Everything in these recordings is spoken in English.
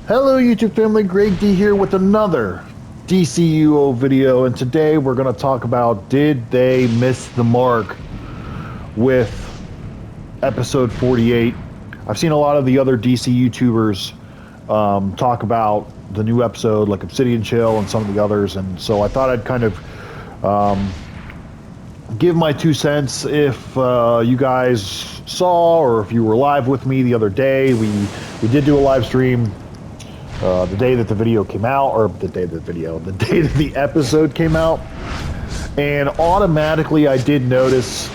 Hello YouTube family, Greg D here with another DCUO video, and today we're going to talk about did they miss the mark with episode 48. I've seen a lot of the other DC YouTubers talk about the new episode, like Obsidian Chill and some of the others, and so I thought I'd kind of give my 2 cents if you guys saw or if you were live with me the other day. We did do a live stream the day that the video came out, or the day that the episode came out, and automatically I did notice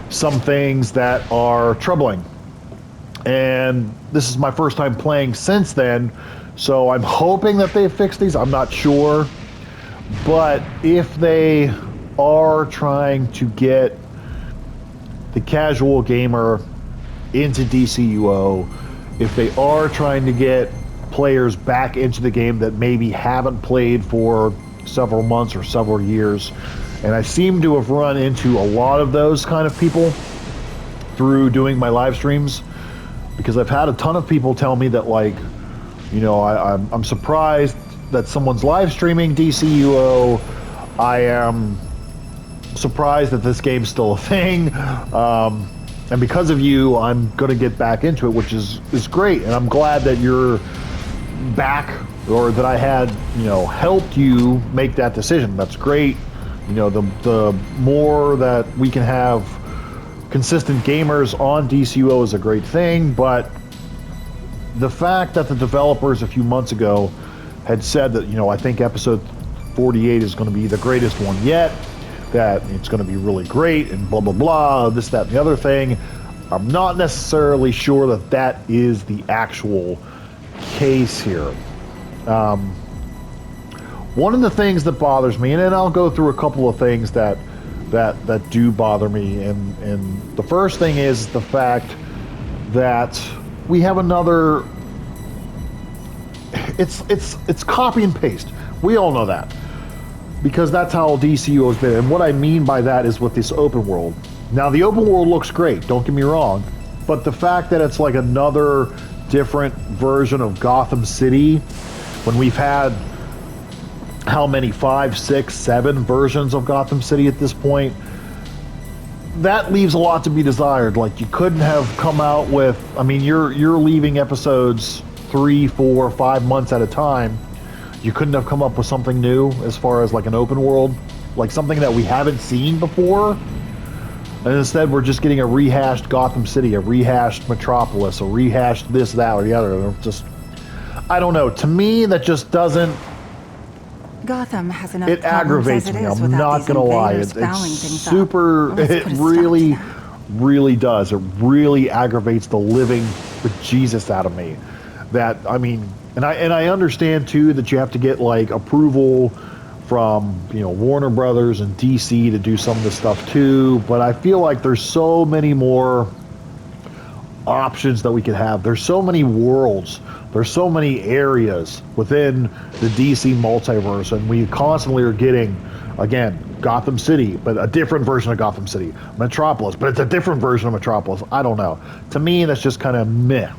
some things that are troubling. And this is my first time playing since then, so I'm hoping that they fix these. I'm not sure, but if they are trying to get the casual gamer into DCUO, if they are trying to get players back into the game that maybe haven't played for several months or several years, and I seem to have run into a lot of those kind of people through doing my live streams, because I've had a ton of people tell me that, like, you know, I'm surprised that someone's live streaming DCUO. I am surprised that this game's still a thing, and because of you, I'm going to get back into it, which is great, and I'm glad that you're back, or that I had, you know, helped you make that decision. That's great. You know, the more that we can have consistent gamers on DCUO is a great thing, but the fact that the developers a few months ago had said that, you know, I think episode 48 is going to be the greatest one yet, that it's going to be really great, and blah, blah, blah, this, that, and the other thing, I'm not necessarily sure that that is the actual case here. One of the things that bothers me, and then I'll go through a couple of things that do bother me, and the first thing is the fact that we have another, it's copy and paste. We all know that, because that's how DCU has been. And what I mean by that is with this open world. Now, the open world looks great, don't get me wrong, but the fact that it's like another different version of Gotham City, when we've had how many, 5, 6, 7 versions of Gotham City at this point, that leaves a lot to be desired. Like, you couldn't have come out with, I mean, you're leaving episodes 3, 4, 5 months at a time. You couldn't have come up with something new as far as like an open world, like something that we haven't seen before. And instead, we're just getting a rehashed Gotham City, a rehashed Metropolis, a rehashed this, that, or the other. Just, I don't know. To me, that just doesn't. Gotham has enough. It aggravates me. I'm not gonna lie. It's super. It really, really does. It really aggravates the living bejesus out of me. That, I mean, and I understand too that you have to get like approval from, you know, Warner Brothers and DC to do some of this stuff too, but I feel like there's so many more options that we could have. There's so many worlds, there's so many areas within the DC multiverse, and we constantly are getting, again, Gotham City, but a different version of Gotham City. Metropolis, but it's a different version of Metropolis. I don't know. To me, that's just kind of meh.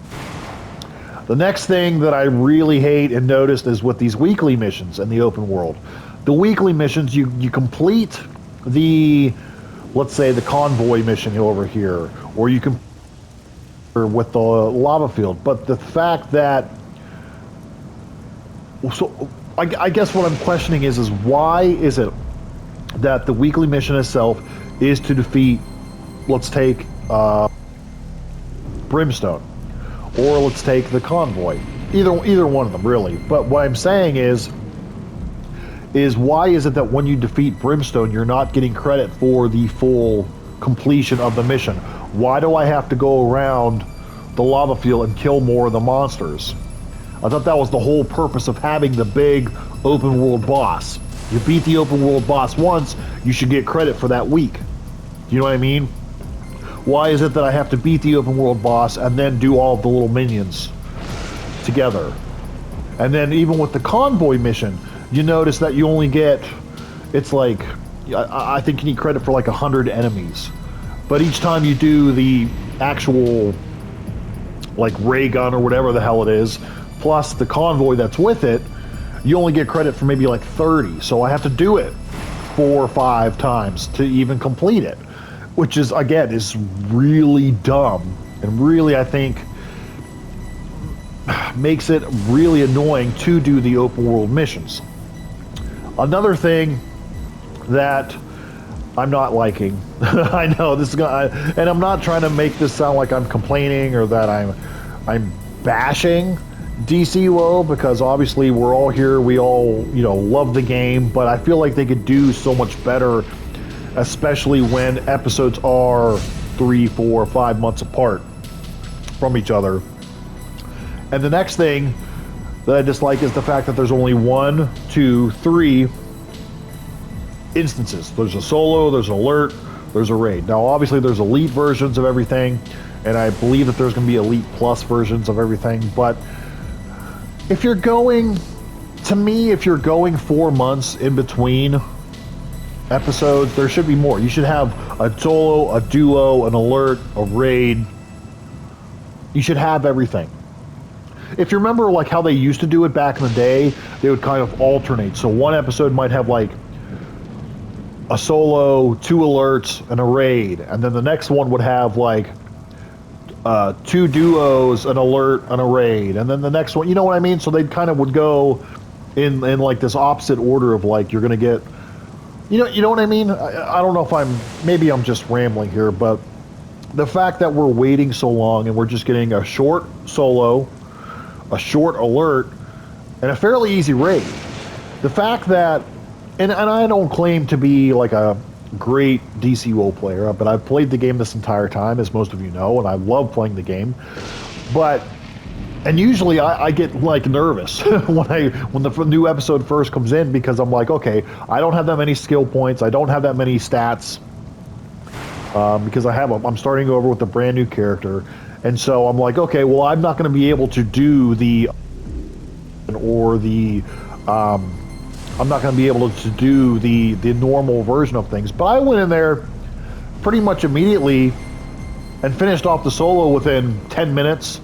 The next thing that I really hate and noticed is with these weekly missions in the open world. The weekly missions, you complete the, let's say, the convoy mission over here, or you can with the lava field. But the fact that, so I guess what I'm questioning is why is it that the weekly mission itself is to defeat, let's take Brimstone, or let's take the convoy, either one of them really. But what I'm saying is why is it that when you defeat Brimstone, you're not getting credit for the full completion of the mission? Why do I have to go around the lava field and kill more of the monsters? I thought that was the whole purpose of having the big open world boss. You beat the open world boss once, you should get credit for that week. Do you know what I mean? Why is it that I have to beat the open world boss and then do all the little minions together? And then even with the convoy mission, you notice that you only get, it's like, I think you need credit for like 100 enemies. But each time you do the actual like ray gun or whatever the hell it is, plus the convoy that's with it, you only get credit for maybe like 30. So I have to do it 4 or 5 times to even complete it, which is, again, is really dumb and really, I think, makes it really annoying to do the open world missions. Another thing that I'm not liking, I know this is gonna, and I'm not trying to make this sound like I'm complaining or that I'm bashing DCUO, because obviously we're all here, we all, you know, love the game, but I feel like they could do so much better, especially when episodes are 3, 4, 5 months apart from each other. And the next thing that I dislike is the fact that there's only 1, 2, 3 instances. There's a solo, there's an alert, there's a raid. Now obviously there's elite versions of everything, and I believe that there's going to be elite plus versions of everything, but if you're going, to me, if you're going 4 months in between episodes, there should be more. You should have a solo, a duo, an alert, a raid. You should have everything. If you remember like how they used to do it back in the day, they would kind of alternate. So one episode might have like a solo, 2 alerts, and a raid, and then the next one would have like 2 duos, an alert, and a raid, and then the next one, you know what I mean? So they kind of would go in like this opposite order of like you're gonna get, you know what I mean? I don't know if maybe I'm just rambling here, but the fact that we're waiting so long and we're just getting a short solo, a short alert, and a fairly easy raid. The fact that, and I don't claim to be like a great DCUO player, but I've played the game this entire time, as most of you know, and I love playing the game. And usually I get like nervous when the new episode first comes in, because I'm like, okay, I don't have that many skill points, I don't have that many stats, because I'm starting over with a brand new character, and so I'm like, okay, well, I'm not going to be able to do the I'm not going to be able to do the normal version of things. But I went in there pretty much immediately and finished off the solo within 10 minutes,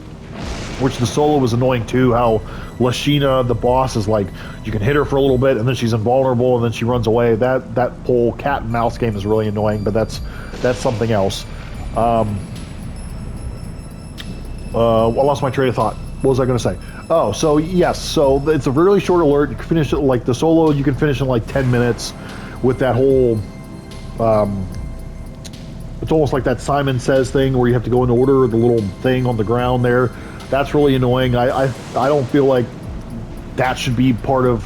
which the solo was annoying too, how Lashina, the boss, is like, you can hit her for a little bit and then she's invulnerable and then she runs away. That whole cat and mouse game is really annoying, but that's something else. I lost my train of thought. What was I going to say? Oh, so yes, so it's a really short alert. You can finish it, like the solo, you can finish in like 10 minutes with that whole, it's almost like that Simon Says thing where you have to go in order, the little thing on the ground there. That's really annoying. I don't feel like that should be part of,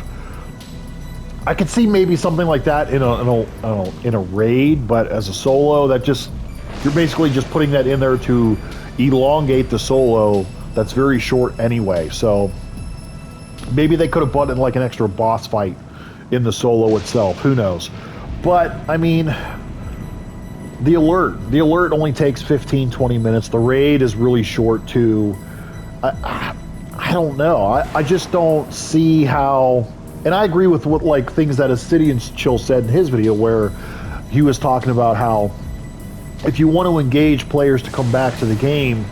I could see maybe something like that in a raid, but as a solo, that just, you're basically just putting that in there to elongate the solo. That's very short anyway, so maybe they could have put in like an extra boss fight in the solo itself, who knows. But I mean, the alert only takes 15-20 minutes. The raid is really short too. I don't know, I just don't see how, and I agree with what like things that Acidian Chill said in his video, where he was talking about how if you want to engage players to come back to the game,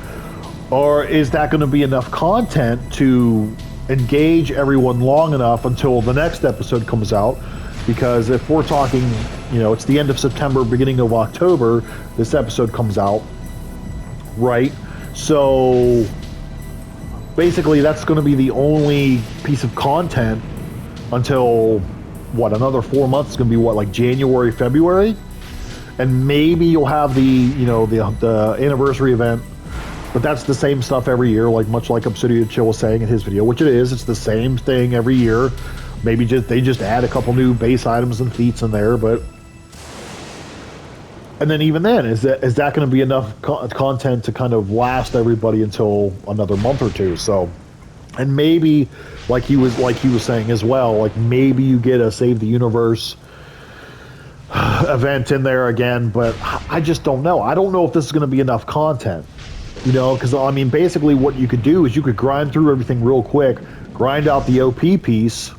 or is that going to be enough content to engage everyone long enough until the next episode comes out? Because if we're talking, you know, it's the end of September, beginning of October, this episode comes out, right? So basically that's going to be the only piece of content until, what, another 4 months? It's going to be, what, like January, February? And maybe you'll have the, you know, the anniversary event. But that's the same stuff every year, like much like Obsidian Chill was saying in his video, which it is. It's the same thing every year. Maybe they just add a couple new base items and feats in there, but, and then even then, is that going to be enough content to kind of last everybody until another month or two? So, and maybe like he was saying as well, like maybe you get a Save the Universe event in there again, but I just don't know. I don't know if this is going to be enough content. You know, because I mean, basically what you could do is you could grind through everything real quick, grind out the OP piece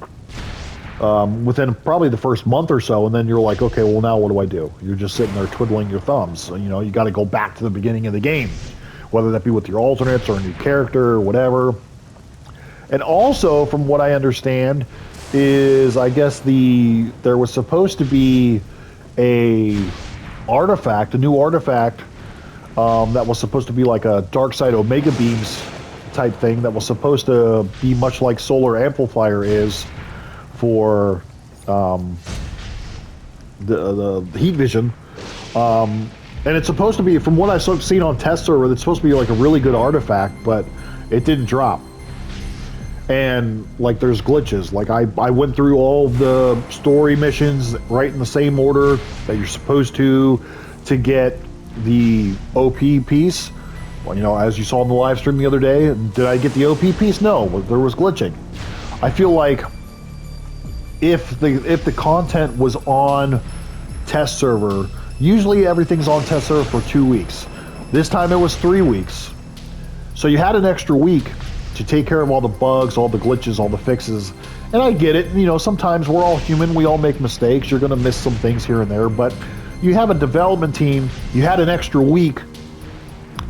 within probably the first month or so, and then you're like, okay, well now what do I do? You're just sitting there twiddling your thumbs. So, you know, you got to go back to the beginning of the game, whether that be with your alternates or a new character or whatever. And also, from what I understand, is I guess there was supposed to be a artifact, a new artifact that was supposed to be like a dark side Omega beams type thing that was supposed to be much like Solar Amplifier is for the heat vision. And it's supposed to be, from what I've seen on test server, it's supposed to be like a really good artifact, but it didn't drop. And like there's glitches. Like I went through all the story missions right in the same order that you're supposed to get the OP piece. Well, you know, as you saw in the live stream the other day, did I get the OP piece? No, there was glitching. I feel like if the content was on test server, usually everything's on test server for 2 weeks. This time it was 3 weeks. So you had an extra week to take care of all the bugs, all the glitches, all the fixes. And I get it, you know, sometimes we're all human, we all make mistakes, you're gonna miss some things here and there, but you have a development team, you had an extra week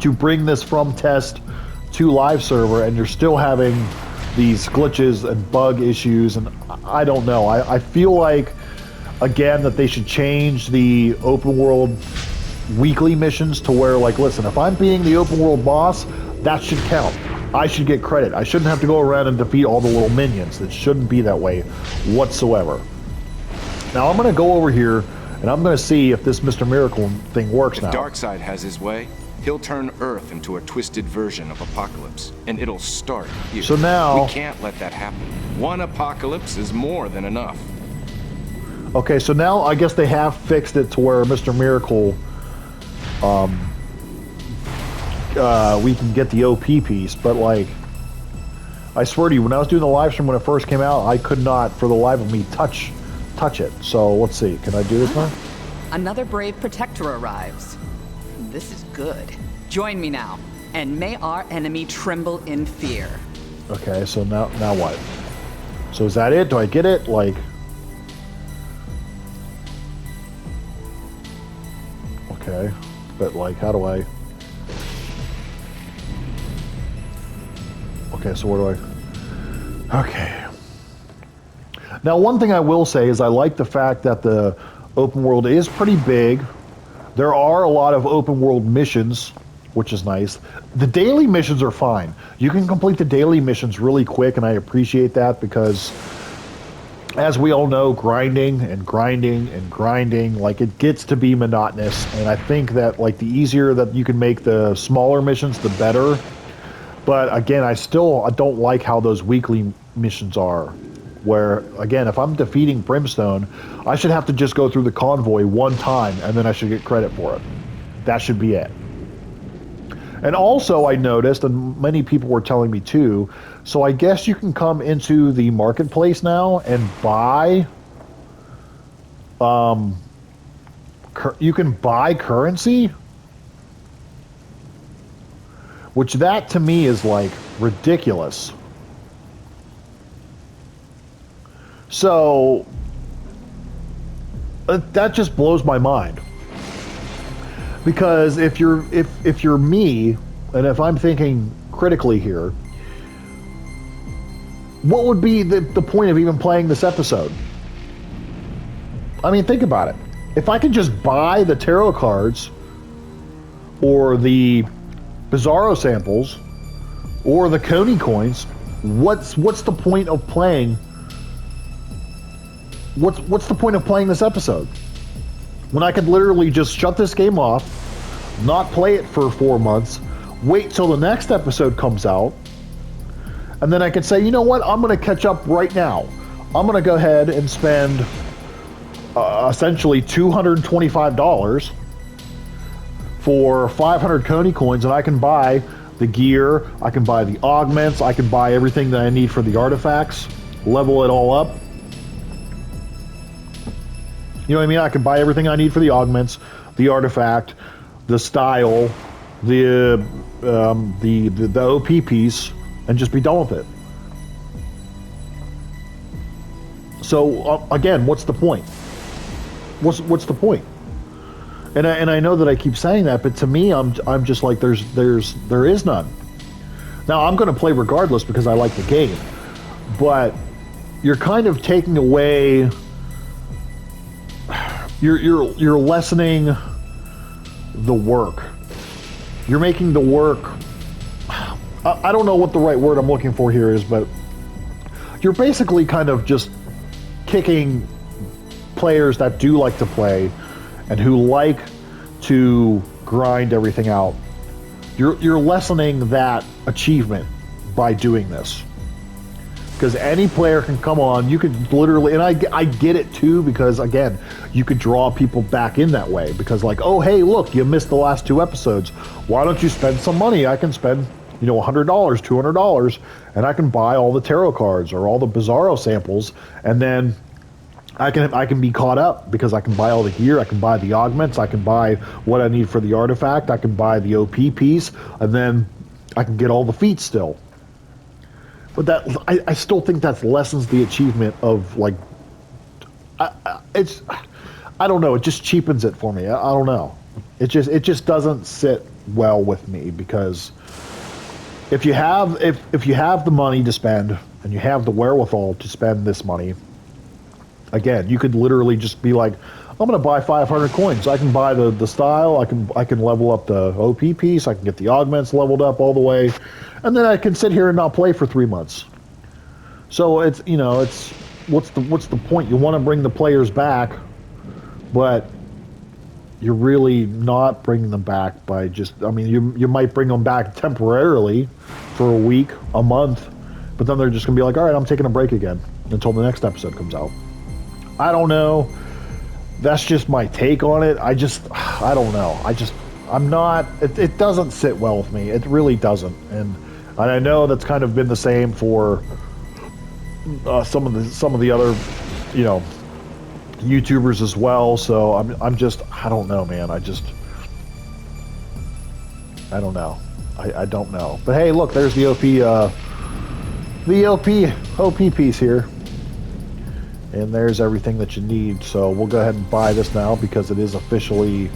to bring this from test to live server, and you're still having these glitches and bug issues, and I don't know. I feel like, again, that they should change the open world weekly missions to where, like, listen, if I'm being the open world boss, that should count. I should get credit. I shouldn't have to go around and defeat all the little minions. It shouldn't be that way whatsoever. Now I'm going to go over here and I'm going to see if this Mr. Miracle thing works now. If Darkseid has his way, he'll turn Earth into a twisted version of Apocalypse, and it'll start here. So now we can't let that happen. One Apocalypse is more than enough. Okay, so now I guess they have fixed it to where Mr. Miracle, we can get the OP piece, but like, I swear to you, when I was doing the live stream when it first came out, I could not, for the life of me, touch it. So let's see, can I do this now? Another brave protector arrives. This is good. Join me now, and may our enemy tremble in fear. Okay, so now what? So is that it? Do I get it? Like, okay, but like, how do I? Okay, so where do I? Okay. Now, one thing I will say is I like the fact that the open world is pretty big. There are a lot of open world missions, which is nice. The daily missions are fine. You can complete the daily missions really quick, and I appreciate that because, as we all know, grinding and grinding and grinding, like, it gets to be monotonous. And I think that, like, the easier that you can make the smaller missions, the better. But again, I don't like how those weekly missions are. Where, again, if I'm defeating Brimstone, I should have to just go through the convoy one time, and then I should get credit for it. That should be it. And also, I noticed, and many people were telling me too, so I guess you can come into the marketplace now and buy, you can buy currency? Which that, to me, is, like, ridiculous. So that just blows my mind, because if you're me, and if I'm thinking critically here, what would be the point of even playing this episode? I mean, think about it. If I could just buy the tarot cards or the Bizarro samples or the Coney coins, what's the point of playing? What's the point of playing this episode? When I could literally just shut this game off, not play it for 4 months, wait till the next episode comes out, and then I could say, you know what, I'm going to catch up right now. I'm going to go ahead and spend essentially $225 for 500 Coney coins, and I can buy the gear, I can buy the augments, I can buy everything that I need for the artifacts, level it all up. You know what I mean? I can buy everything I need for the augments, the artifact, the style, the OP piece, and just be done with it. So again, what's the point? What's the point? And I know that I keep saying that, but to me, I'm just like there is none. Now, I'm going to play regardless because I like the game, but you're kind of taking away, you're lessening the work. You're making the work, I don't know what the right word I'm looking for here is, but you're basically kind of just kicking players that do like to play and who like to grind everything out. You're lessening that achievement by doing this. Because any player can come on, you could literally, and I get it too, because again, you could draw people back in that way. Because like, oh hey, look, you missed the last 2 episodes. Why don't you spend some money? I can spend, you know, $100, $200, and I can buy all the tarot cards or all the Bizarro samples, and then I can be caught up because I can buy all the gear, I can buy the augments, I can buy what I need for the artifact, I can buy the OP piece, and then I can get all the feats still. But that, I still think that lessens the achievement of, like, I don't know, it just cheapens it for me. I don't know. It just doesn't sit well with me, because if you have the money to spend and you have the wherewithal to spend this money, again, you could literally just be like, I'm going to buy 500 coins. I can buy the style. I can level up the OP piece. I can get the augments leveled up all the way, and then I can sit here and not play for 3 months. So it's, you know, it's what's the point? You want to bring the players back, but you're really not bringing them back by just. I mean, you might bring them back temporarily for a week, a month, but then they're just going to be like, all right, I'm taking a break again until the next episode comes out. I don't know. That's just my take on it. I don't know. I'm not, it doesn't sit well with me. It really doesn't. And I know that's kind of been the same for some of the other, you know, YouTubers as well. So I'm just, I don't know, man. I don't know. I don't know. But hey, look, there's the OP piece here. And there's everything that you need. So we'll go ahead and buy this now because it is officially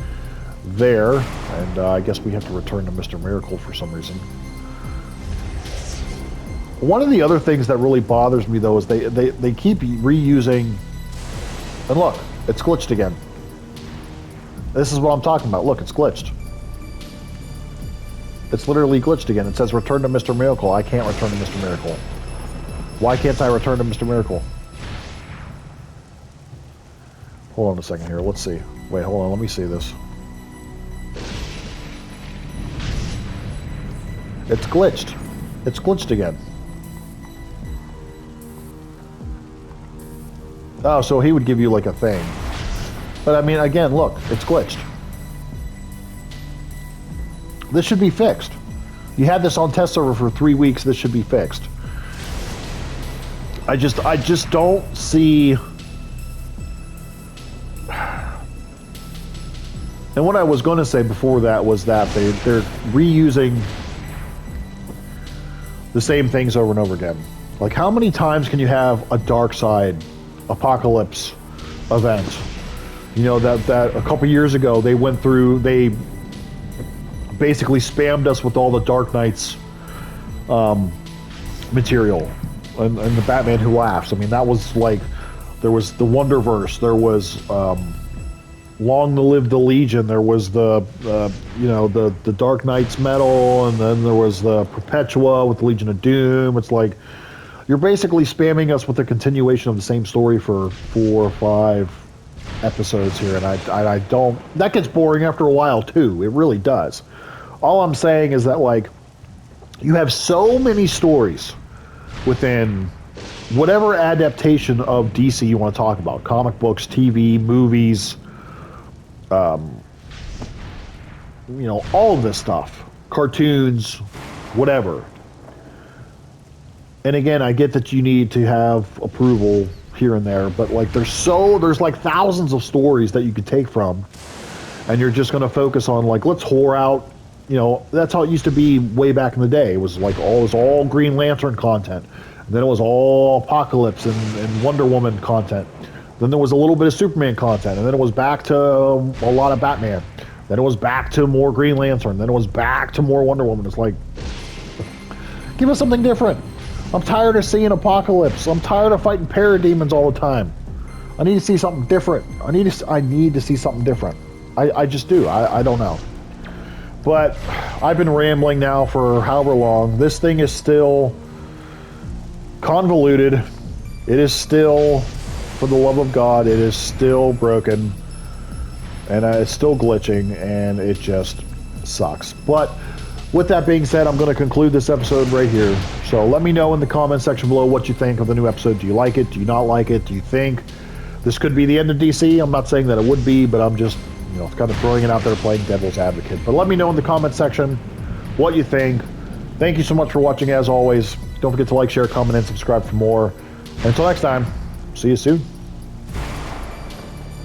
there. And I guess we have to return to Mr. Miracle for some reason. One of the other things that really bothers me, though, is they keep reusing... And look, it's glitched again. This is what I'm talking about. Look, it's glitched. It's literally glitched again. It says return to Mr. Miracle. I can't return to Mr. Miracle. Why can't I return to Mr. Miracle? Hold on a second here. Let's see. Wait, hold on. Let me see this. It's glitched. It's glitched again. Oh, so he would give you like a thing. But I mean, again, look. It's glitched. This should be fixed. You had this on test server for 3 weeks. This should be fixed. I just don't see... And what I was going to say before that was that they're reusing the same things over and over again. Like, how many times can you have a dark side apocalypse event? You know, that a couple years ago they went through, they basically spammed us with all the Dark Knights material and the Batman Who Laughs. I mean, that was like, there was the Wonderverse, there was Long to Live the Legion, there was the you know, the Dark Knights metal, and then there was the Perpetua with the Legion of Doom. It's like, you're basically spamming us with a continuation of the same story for 4 or 5 episodes here, and I don't, that gets boring after a while too. It really does. All I'm saying is that, like, you have so many stories within whatever adaptation of DC you want to talk about, comic books, TV, movies, you know, all of this stuff, cartoons, whatever. And again, I get that you need to have approval here and there, but like, there's like thousands of stories that you could take from, and you're just going to focus on, like, let's whore out, you know, that's how it used to be way back in the day. It was like all Green Lantern content, and then it was all Apocalypse and Wonder Woman content. Then there was a little bit of Superman content, and then it was back to a lot of Batman. Then it was back to more Green Lantern. Then it was back to more Wonder Woman. It's like, Give us something different. I'm tired of seeing Apocalypse. I'm tired of fighting parademons all the time. I need to see something different. I need to see something different. I just do. I don't know. But I've been rambling now for however long. This thing is still convoluted. It is still, for the love of God, it is still broken. And it's still glitching, and it just sucks. But with that being said, I'm going to conclude this episode right here. So let me know in the comment section below what you think of the new episode. Do you like it? Do you not like it? Do you think this could be the end of DC? I'm not saying that it would be, but I'm just, kind of throwing it out there, playing devil's advocate. But let me know in the comment section what you think. Thank you so much for watching, as always. Don't forget to like, share, comment, and subscribe for more. Until next time, see you soon.